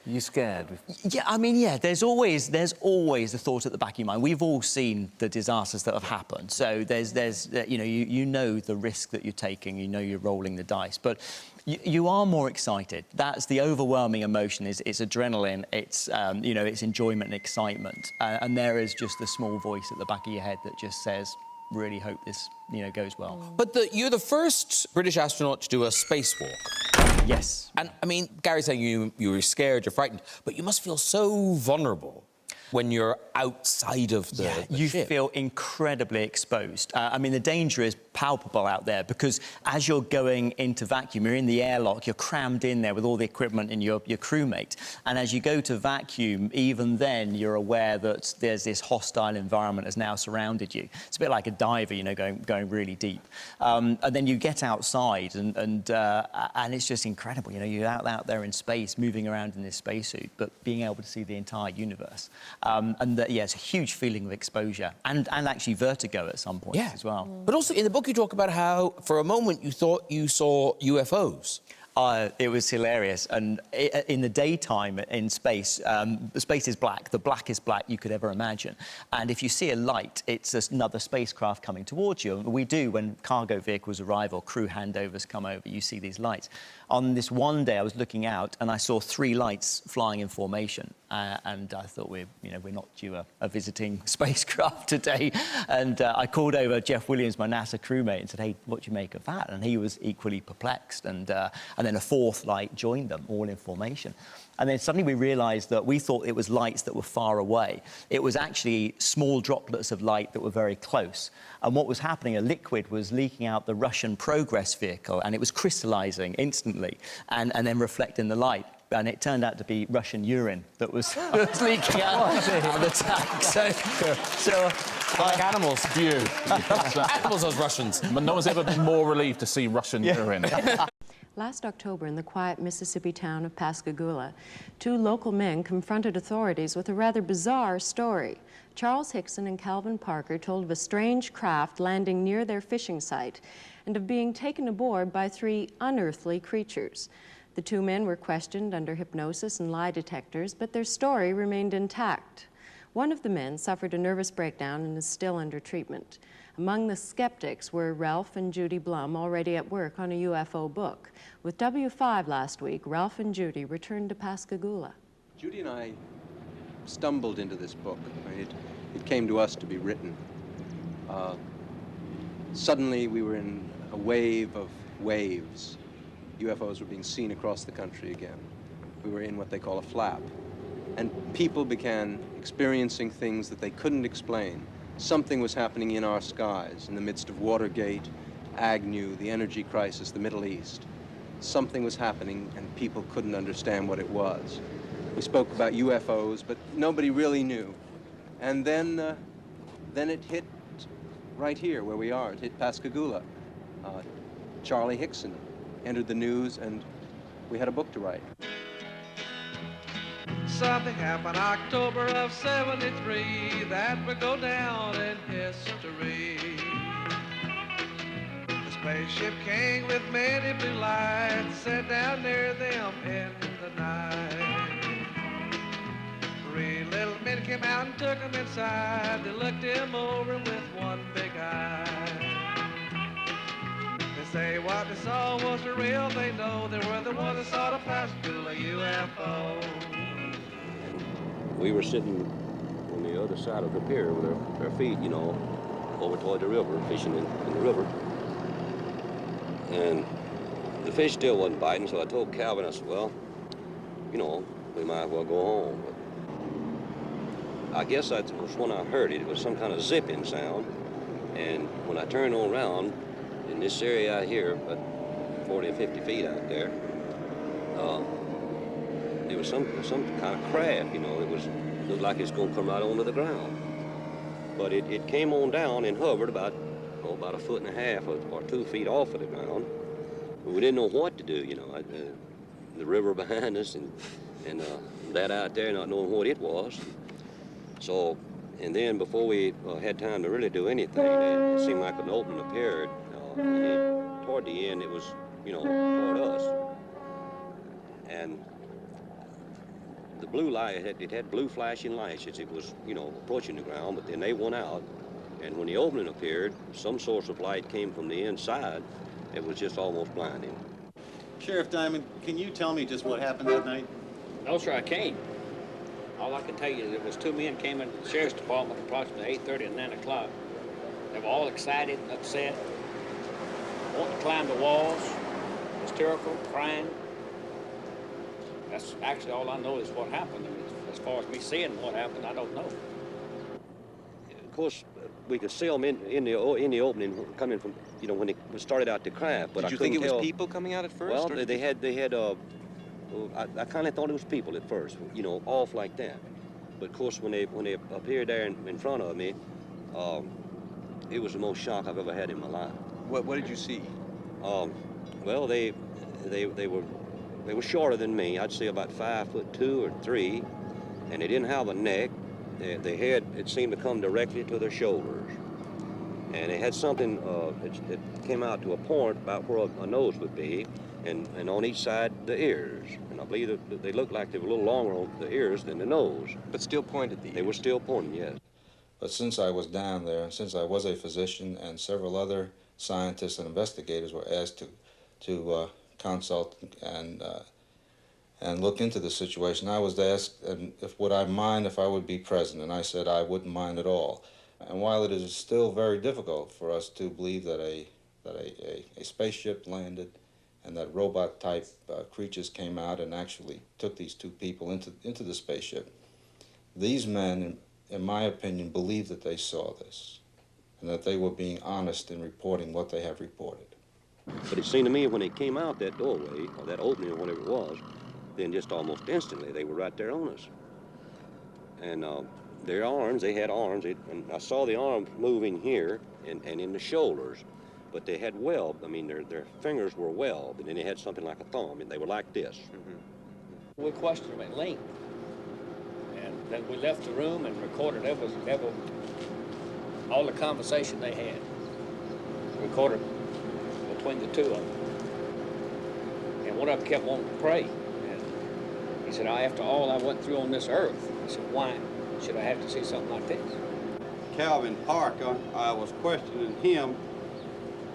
You scared? Yeah, I mean, yeah, there's always the thought at the back of your mind. We've all seen the disasters that have happened, so you know the risk that you're taking, you know you're rolling the dice, but you are more excited. That's the overwhelming emotion. It's adrenaline, it's it's enjoyment and excitement, and there is just a small voice at the back of your head that just says, really hope this goes well. But you're the first British astronaut to do a spacewalk. Yes. And, I mean, Gary's saying you were scared, you're frightened, but you must feel so vulnerable when you're outside of the you ship. feel incredibly exposed. I mean, the danger is palpable out there because as you're going into vacuum, you're in the airlock, you're crammed in there with all the equipment and your crewmate. And as you go to vacuum, even then, you're aware that there's this hostile environment has now surrounded you. It's a bit like a diver, going really deep. And then you get outside and it's just incredible. You're out there in space, moving around in this spacesuit, but being able to see the entire universe. It's a huge feeling of exposure and actually vertigo at some point as well. But also in the book you talk about how, for a moment, you thought you saw UFOs. It was hilarious. And in the daytime in space, space is black, the blackest black you could ever imagine. And if you see a light, it's another spacecraft coming towards you. And we do, when cargo vehicles arrive or crew handovers come over, you see these lights. On this one day, I was looking out and I saw 3 lights flying in formation. And I thought, we're not due a visiting spacecraft today. And I called over Jeff Williams, my NASA crewmate, and said, hey, what do you make of that? And he was equally perplexed. And then a 4th light joined them, all in formation. And then suddenly we realised that we thought it was lights that were far away. It was actually small droplets of light that were very close. And what was happening, a liquid was leaking out the Russian Progress vehicle, and it was crystallising instantly and then reflecting the light. And it turned out to be Russian urine that was leaking out of the tank. So like animals to you. Animals, those Russians. But no one's ever been more relieved to see Russian urine. Last October, in the quiet Mississippi town of Pascagoula, 2 local men confronted authorities with a rather bizarre story. Charles Hickson and Calvin Parker told of a strange craft landing near their fishing site and of being taken aboard by 3 unearthly creatures. The 2 men were questioned under hypnosis and lie detectors, but their story remained intact. One of the men suffered a nervous breakdown and is still under treatment. Among the skeptics were Ralph and Judy Blum, already at work on a UFO book. With W5 last week, Ralph and Judy returned to Pascagoula. Judy and I stumbled into this book. It came to us to be written. Suddenly we were in a wave of waves. UFOs were being seen across the country again. We were in what they call a flap. And people began experiencing things that they couldn't explain. Something was happening in our skies, in the midst of Watergate, Agnew, the energy crisis, the Middle East. Something was happening, and people couldn't understand what it was. We spoke about UFOs, but nobody really knew. And then it hit right here, where we are. It hit Pascagoula. Charlie Hickson entered the news, and we had a book to write. Something happened October of '73 that would go down in history. The spaceship came with many blue lights, set down near them in the night. 3 little men came out and took them inside. They looked him over with one big eye. They say what they saw was the real thing, though. They were the ones that saw the Pascagoula UFO. We were sitting on the other side of the pier with our feet, over toward the river, fishing in the river. And the fish still wasn't biting, so I told Calvin, I said, well, we might as well go home. But I guess that was when I heard it. It was some kind of zipping sound. And when I turned around, in this area out here, about 40 or 50 feet out there, there was some kind of craft, it looked like it's going to come right onto the ground. But it came on down and hovered about a 1.5 feet or 2 feet off of the ground. But we didn't know what to do, the river behind us and that out there not knowing what it was. So, and then before we had time to really do anything, it seemed like an opening appeared. And toward the end, it was, toward us. And the blue light, it had blue flashing lights as it was, you know, approaching the ground, but then they went out, and when the opening appeared, some source of light came from the inside. It was just almost blinding. Sheriff Diamond, can you tell me just what happened that night? No, sir, I can't. All I can tell you is there was two men came into the sheriff's department approximately 8:30 and 9 o'clock. They were all excited, upset, wanting to climb the walls, hysterical, crying. That's actually all I know is what happened. I mean, as far as me seeing what happened, I don't know. Of course, we could see them in the opening coming from, you know, when it started out to craft. But Did you think it was people coming out at first? Well, they had. I kind of thought it was people at first, you know, off like that. But of course, when they appeared there in front of me, it was the most shock I've ever had in my life. What did you see? Well, they were shorter than me. I'd say about 5'2" or 3", and they didn't have a neck. Their head, it seemed to come directly to their shoulders, and they had something. It came out to a point about where a nose would be, and on each side the ears. And I believe that they looked like they were a little longer on the ears than the nose. But still pointed the ears. They were still pointing, yes. But since I was down there, and since I was a physician, and several other scientists and investigators were asked to consult and look into the situation, I was asked would I mind if I would be present, and I said I wouldn't mind at all. And while it is still very difficult for us to believe that a spaceship landed and that robot-type creatures came out and actually took these two people into the spaceship, these men, in my opinion, believed that they saw this and that they were being honest in reporting what they have reported. But it seemed to me when they came out that doorway, or that opening or whatever it was, then just almost instantly they were right there on us. And their arms, they had arms, and I saw the arms moving here and in the shoulders, but they had webbed. I mean, their fingers were webbed, and then they had something like a thumb, and they were like this. Mm-hmm. We questioned them at length, and then we left the room and recorded all the conversation they had, recorded between the two of them. And one of them kept wanting to pray. And he said, after all I went through on this earth, he said, why should I have to see something like this? Calvin Parker, I was questioning him,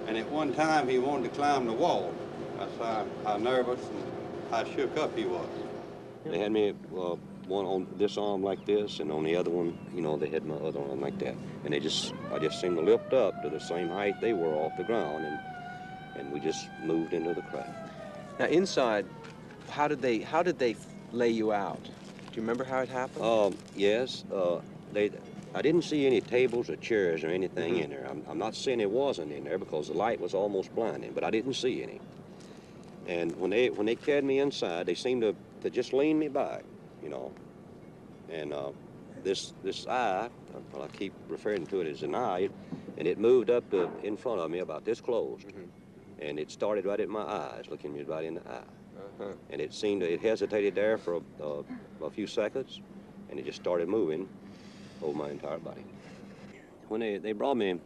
and at one time he wanted to climb the wall. That's how nervous and how shook up he was. They had me one on this arm like this, and on the other one, you know, they had my other arm like that. And I just seemed to lift up to the same height they were off the ground, and we just moved into the craft. Now inside, how did they lay you out? Do you remember how it happened? Yes. I didn't see any tables or chairs or anything in there. I'm not saying there wasn't in there because the light was almost blinding, but I didn't see any. And when they carried me inside, they seemed to just lean me back, you know. And this eye, well, I keep referring to it as an eye, and it moved up to in front of me about this close. And it started right at my eyes, looking me right in the eye. And it hesitated there for a few seconds, and it just started moving over my entire body. When they brought me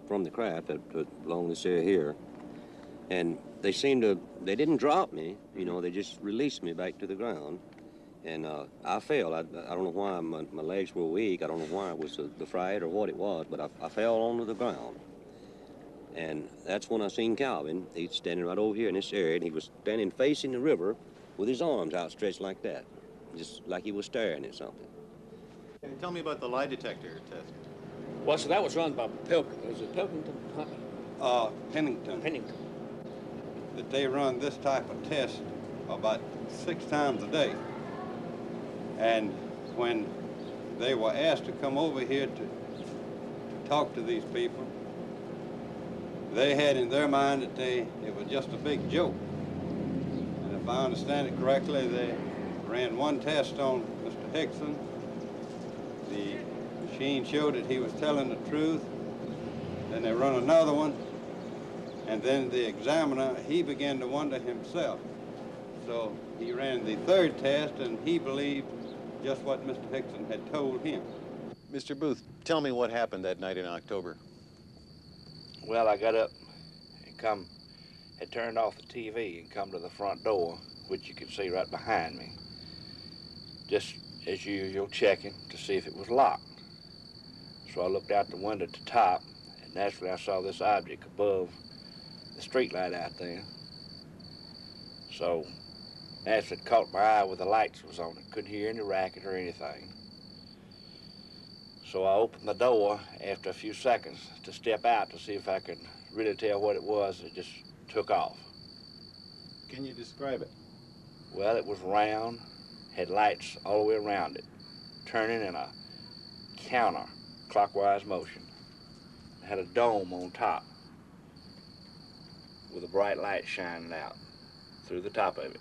from the craft along this area here, and they didn't drop me, you know, they just released me back to the ground. And I fell. I don't know why my legs were weak. I don't know why it was the fright or what it was, but I fell onto the ground. And that's when I seen Calvin. He's standing right over here in this area, and he was standing facing the river with his arms outstretched like that, just like he was staring at something. Tell me about the lie detector test. Well, so that was run by Pilkington. Was it Pilkington? Pennington. Pennington. That they run this type of test about 6 times a day. And when they were asked to come over here to talk to these people, they had in their mind that it was just a big joke. And if I understand it correctly, they ran one test on Mr. Hickson. The machine showed that he was telling the truth. Then they run another one. And then the examiner, he began to wonder himself. So he ran the 3rd test, and he believed just what Mr. Hickson had told him. Mr. Booth, tell me what happened that night in October. Well, I got up and had turned off the TV and come to the front door, which you could see right behind me. just as usual, checking to see if it was locked. So I looked out the window at the top, and naturally I saw this object above the street light out there. So naturally it caught my eye with the lights was on it. Couldn't hear any racket or anything. So I opened the door after a few seconds to step out to see if I could really tell what it was. It just took off. Can you describe it? Well, it was round, had lights all the way around it, turning in a counter-clockwise motion. It had a dome on top with a bright light shining out through the top of it.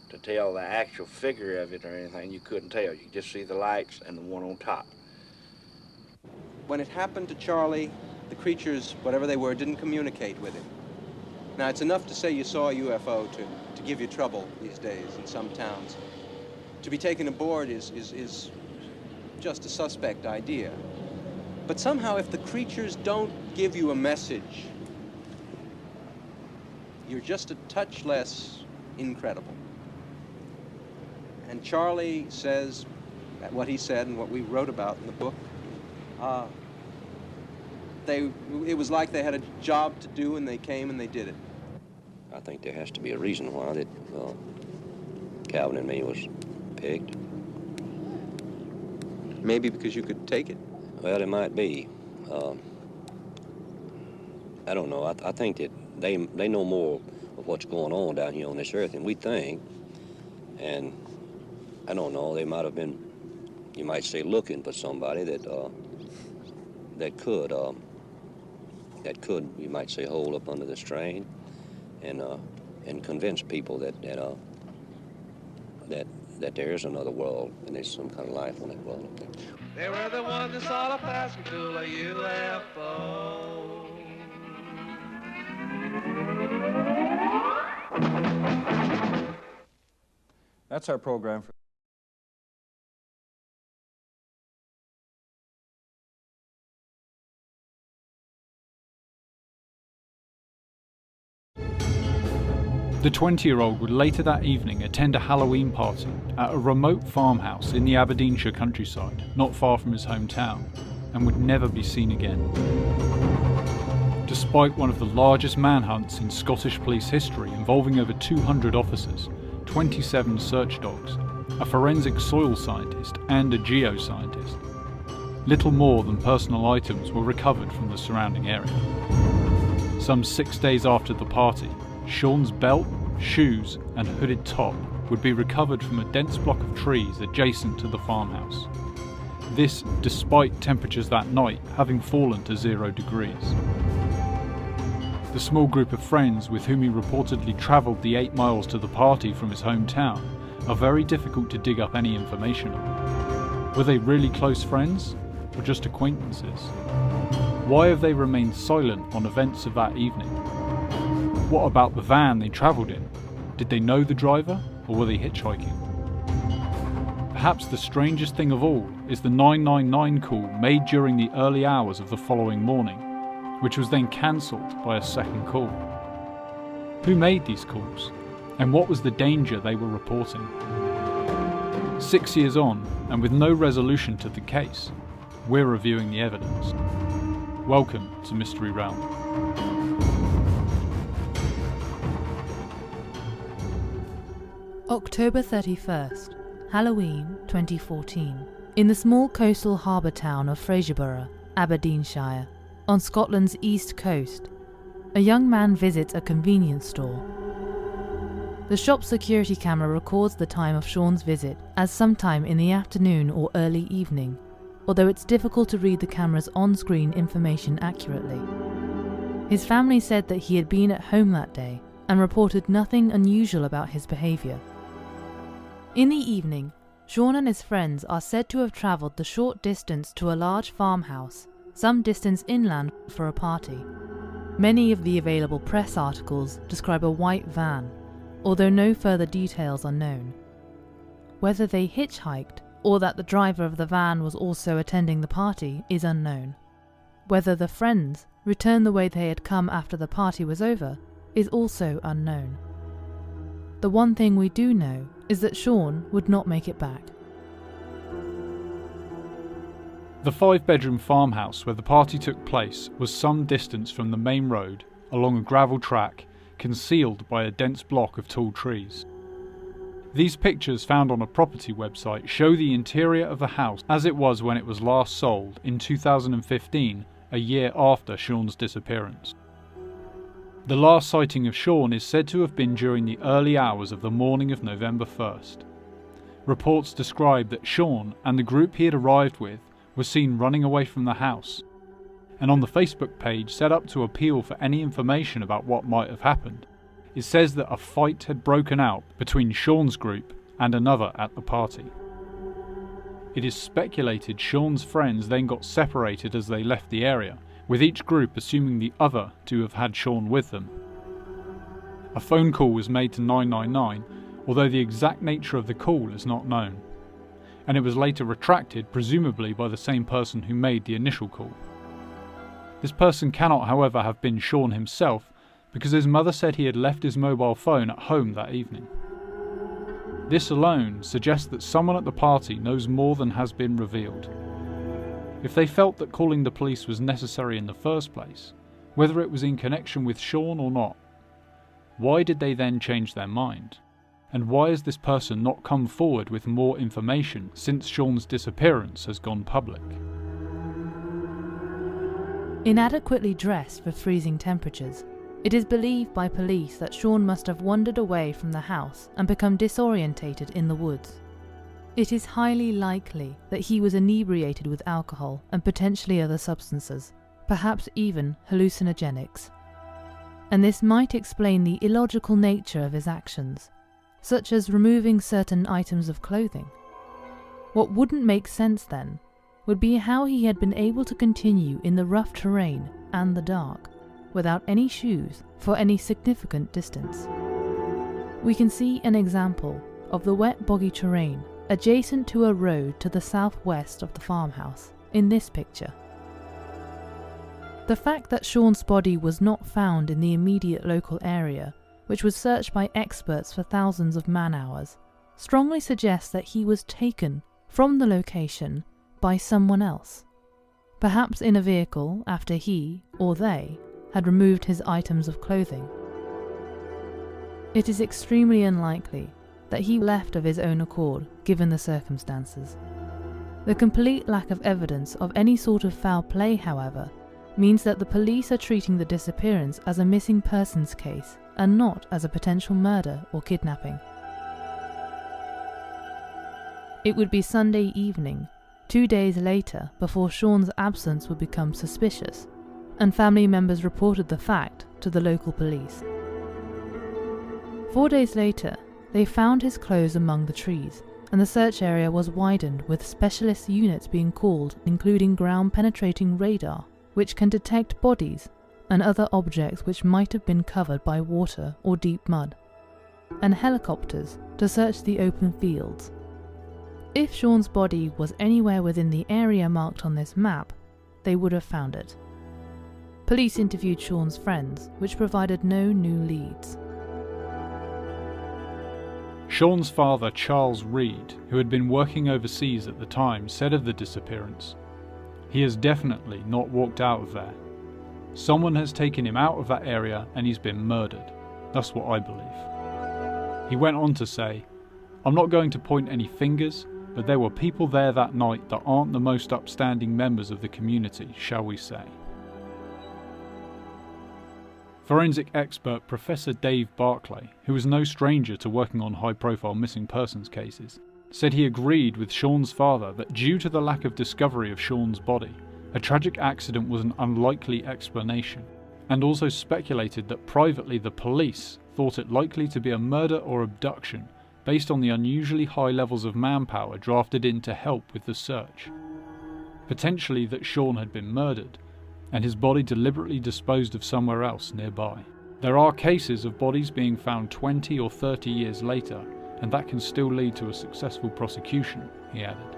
To tell the actual figure of it or anything, you couldn't tell. You could just see the lights and the one on top. When it happened to Charlie, the creatures, whatever they were, didn't communicate with him. Now, it's enough to say you saw a UFO to give you trouble these days in some towns. To be taken aboard is just a suspect idea. But somehow, if the creatures don't give you a message, you're just a touch less incredible. And Charlie says what he said and what we wrote about in the book. It was like they had a job to do, and they came and they did it. I think there has to be a reason why that Calvin and me was picked. Maybe because you could take it. Well, it might be. I don't know. I think that they know more of what's going on down here on this earth than we think. And I don't know, they might have been, you might say, looking for somebody that could, you might say, hold up under the strain and convince people that there is another world and there's some kind of life on that world up there. They were the ones that saw the Pascagoula UFO. That's our program for The 20-year-old would later that evening attend a Halloween party at a remote farmhouse in the Aberdeenshire countryside, not far from his hometown, and would never be seen again. Despite one of the largest manhunts in Scottish police history involving over 200 officers, 27 search dogs, a forensic soil scientist and a geoscientist, little more than personal items were recovered from the surrounding area. Some 6 days after the party, Sean's belt, shoes and hooded top would be recovered from a dense block of trees adjacent to the farmhouse. This despite temperatures that night having fallen to 0 degrees. The small group of friends with whom he reportedly travelled the 8 miles to the party from his hometown are very difficult to dig up any information on. Were they really close friends, or just acquaintances? Why have they remained silent on events of that evening? What about the van they travelled in? Did they know the driver, or were they hitchhiking? Perhaps the strangest thing of all is the 999 call made during the early hours of the following morning, which was then cancelled by a second call. Who made these calls, and what was the danger they were reporting? 6 years on, and with no resolution to the case, we're reviewing the evidence. Welcome to Mystery Realm. October 31st, Halloween 2014, in the small coastal harbour town of Fraserburgh, Aberdeenshire, on Scotland's east coast, a young man visits a convenience store. The shop's security camera records the time of Sean's visit as sometime in the afternoon or early evening, although it's difficult to read the camera's on-screen information accurately. His family said that he had been at home that day and reported nothing unusual about his behaviour. In the evening, Sean and his friends are said to have travelled the short distance to a large farmhouse, some distance inland, for a party. Many of the available press articles describe a white van, although no further details are known. Whether they hitchhiked or that the driver of the van was also attending the party is unknown. Whether the friends returned the way they had come after the party was over is also unknown. The one thing we do know is that Sean would not make it back. The 5-bedroom farmhouse where the party took place was some distance from the main road, along a gravel track, concealed by a dense block of tall trees. These pictures found on a property website show the interior of the house as it was when it was last sold in 2015, a year after Sean's disappearance. The last sighting of Sean is said to have been during the early hours of the morning of November 1st. Reports describe that Sean and the group he had arrived with were seen running away from the house, and on the Facebook page set up to appeal for any information about what might have happened, it says that a fight had broken out between Sean's group and another at the party. It is speculated Sean's friends then got separated as they left the area, with each group assuming the other to have had Sean with them. A phone call was made to 999, although the exact nature of the call is not known, and it was later retracted, presumably by the same person who made the initial call. This person cannot, however, have been Sean himself, because his mother said he had left his mobile phone at home that evening. This alone suggests that someone at the party knows more than has been revealed. If they felt that calling the police was necessary in the first place, whether it was in connection with Sean or not, why did they then change their mind? And why has this person not come forward with more information since Sean's disappearance has gone public? Inadequately dressed for freezing temperatures, it is believed by police that Sean must have wandered away from the house and become disorientated in the woods. It is highly likely that he was inebriated with alcohol and potentially other substances, perhaps even hallucinogenics. And this might explain the illogical nature of his actions, such as removing certain items of clothing. What wouldn't make sense then would be how he had been able to continue in the rough terrain and the dark, without any shoes for any significant distance. We can see an example of the wet boggy terrain adjacent to a road to the southwest of the farmhouse in this picture. The fact that Sean's body was not found in the immediate local area, which was searched by experts for thousands of man-hours, strongly suggests that he was taken from the location by someone else, perhaps in a vehicle after he, or they, had removed his items of clothing. It is extremely unlikely that he left of his own accord, given the circumstances. The complete lack of evidence of any sort of foul play, however, means that the police are treating the disappearance as a missing persons case and not as a potential murder or kidnapping. It would be Sunday evening, 2 days later, before Sean's absence would become suspicious, and family members reported the fact to the local police. 4 days later, they found his clothes among the trees, and the search area was widened with specialist units being called, including ground-penetrating radar, which can detect bodies and other objects which might have been covered by water or deep mud, and helicopters to search the open fields. If Sean's body was anywhere within the area marked on this map, they would have found it. Police interviewed Sean's friends, which provided no new leads. Sean's father, Charles Reed, who had been working overseas at the time, said of the disappearance, "He has definitely not walked out of there. Someone has taken him out of that area and he's been murdered. That's what I believe." He went on to say, "I'm not going to point any fingers, but there were people there that night that aren't the most upstanding members of the community, shall we say." Forensic expert Professor Dave Barclay, who was no stranger to working on high-profile missing persons cases, said he agreed with Sean's father that due to the lack of discovery of Sean's body, a tragic accident was an unlikely explanation, and also speculated that privately the police thought it likely to be a murder or abduction based on the unusually high levels of manpower drafted in to help with the search. Potentially that Sean had been murdered, and his body deliberately disposed of somewhere else nearby. There are cases of bodies being found 20 or 30 years later, and that can still lead to a successful prosecution, he added.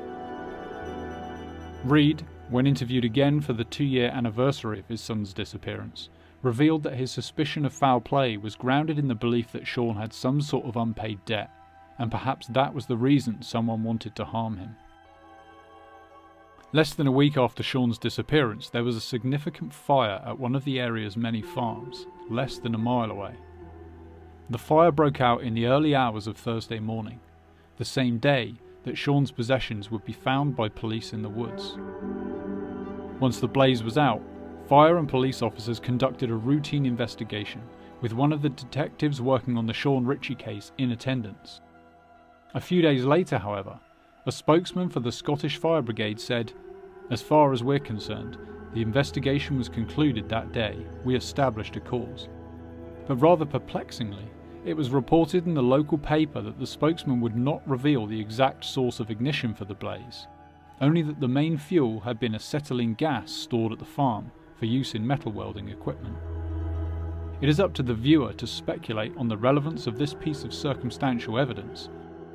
Reed, when interviewed again for the 2-year anniversary of his son's disappearance, revealed that his suspicion of foul play was grounded in the belief that Sean had some sort of unpaid debt, and perhaps that was the reason someone wanted to harm him. Less than a week after Sean's disappearance, there was a significant fire at one of the area's many farms, less than a mile away. The fire broke out in the early hours of Thursday morning, the same day that Sean's possessions would be found by police in the woods. Once the blaze was out, fire and police officers conducted a routine investigation, with one of the detectives working on the Sean Ritchie case in attendance. A few days later, however, a spokesman for the Scottish Fire Brigade said, "As far as we're concerned, the investigation was concluded that day. We established a cause." But rather perplexingly, it was reported in the local paper that the spokesman would not reveal the exact source of ignition for the blaze, only that the main fuel had been acetylene gas stored at the farm for use in metal welding equipment. It is up to the viewer to speculate on the relevance of this piece of circumstantial evidence,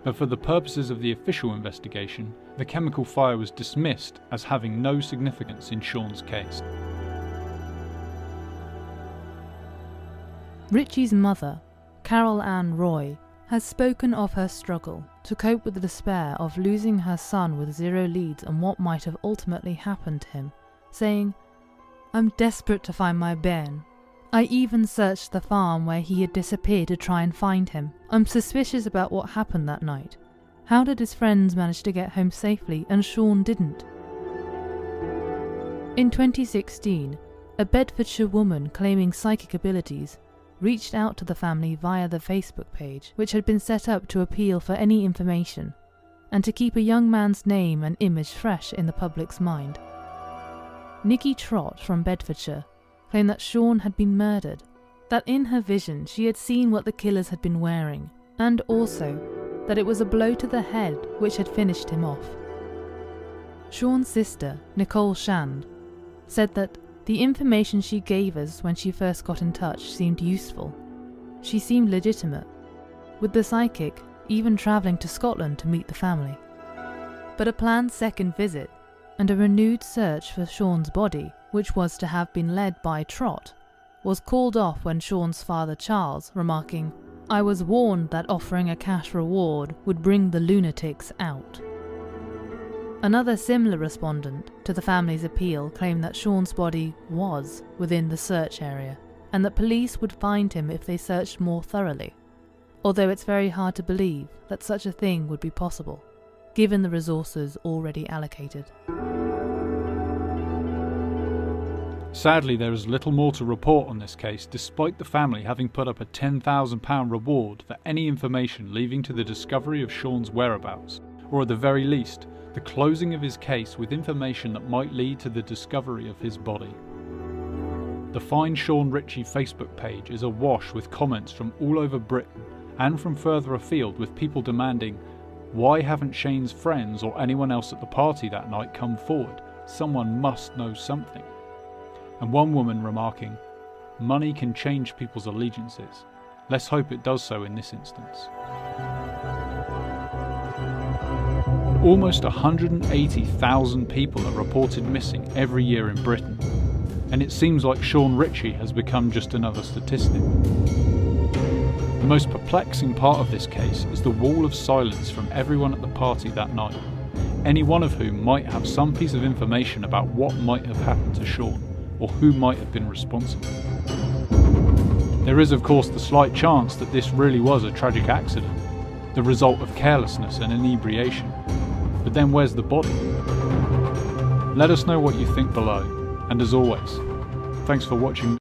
but for the purposes of the official investigation, the chemical fire was dismissed as having no significance in Sean's case. Ritchie's mother, Carol Ann Roy, has spoken of her struggle to cope with the despair of losing her son with zero leads on what might have ultimately happened to him, saying, "I'm desperate to find my Ben. I even searched the farm where he had disappeared to try and find him. I'm suspicious about what happened that night. How did his friends manage to get home safely and Sean didn't?" In 2016, a Bedfordshire woman claiming psychic abilities reached out to the family via the Facebook page, which had been set up to appeal for any information and to keep a young man's name and image fresh in the public's mind. Nikki Trott from Bedfordshire claimed that Sean had been murdered, that in her vision she had seen what the killers had been wearing, and also that it was a blow to the head which had finished him off. Sean's sister, Nicole Shand, said that the information she gave us when she first got in touch seemed useful. She seemed legitimate, with the psychic even travelling to Scotland to meet the family. But a planned second visit and a renewed search for Sean's body, which was to have been led by Trott, was called off when Sean's father Charles, remarking, "I was warned that offering a cash reward would bring the lunatics out." Another similar respondent to the family's appeal claimed that Sean's body was within the search area, and that police would find him if they searched more thoroughly, although it's very hard to believe that such a thing would be possible, given the resources already allocated. Sadly, there is little more to report on this case, despite the family having put up a £10,000 reward for any information leading to the discovery of Sean's whereabouts, or at the very least, the closing of his case with information that might lead to the discovery of his body. The Find Sean Ritchie Facebook page is awash with comments from all over Britain and from further afield, with people demanding, "Why haven't Shane's friends or anyone else at the party that night come forward? Someone must know something." And one woman remarking, "Money can change people's allegiances. Let's hope it does so in this instance." Almost 180,000 people are reported missing every year in Britain, and it seems like Sean Ritchie has become just another statistic. The most perplexing part of this case is the wall of silence from everyone at the party that night, any one of whom might have some piece of information about what might have happened to Sean, or who might have been responsible. There is of course the slight chance that this really was a tragic accident, the result of carelessness and inebriation. But then where's the body? Let us know what you think below, and as always, thanks for watching.